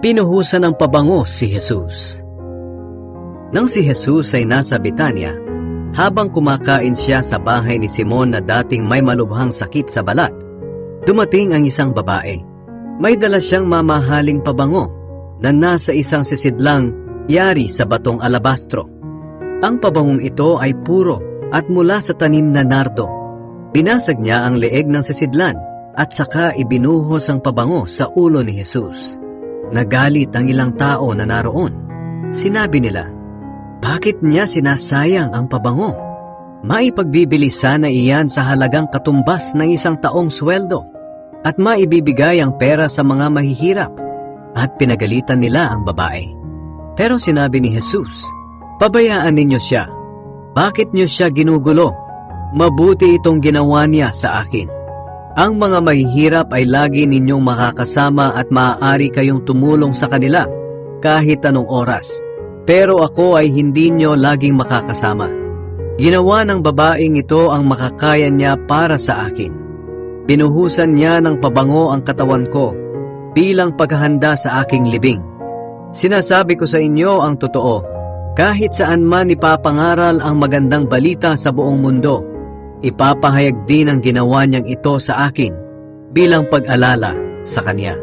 Pinuhusan ng pabango si Jesus. Nang si Jesus ay nasa Betania, habang kumakain siya sa bahay ni Simon na dating may malubhang sakit sa balat, dumating ang isang babae. May dala siyang mamahaling pabango na nasa isang sisidlang yari sa batong alabastro. Ang pabangong ito ay puro at mula sa tanim na nardo. Binasag niya ang leeg ng sisidlan at saka ibinuhos ang pabango sa ulo ni Jesus. Nagalit ang ilang tao na naroon. Sinabi nila, "Bakit niya sinasayang ang pabango? Maipagbibili sana iyan sa halagang katumbas ng isang taong sweldo at maibibigay ang pera sa mga mahihirap." At pinagalitan nila ang babae. Pero sinabi ni Jesus, "Pabayaan ninyo siya. Bakit niyo siya ginugulo? Mabuti itong ginawa niya sa akin. Ang mga mahihirap ay lagi ninyong makakasama at maaari kayong tumulong sa kanila kahit anong oras. Pero ako ay hindi niyo laging makakasama." Ginawa ng babaeng ito ang makakaya niya para sa akin. Binuhusan niya ng pabango ang katawan ko bilang paghahanda sa aking libing. Sinasabi ko sa inyo ang totoo, kahit saan man ipapangaral ang magandang balita sa buong mundo, ipapahayag din ang ginawa niyang ito sa akin bilang pag-alala sa kanya.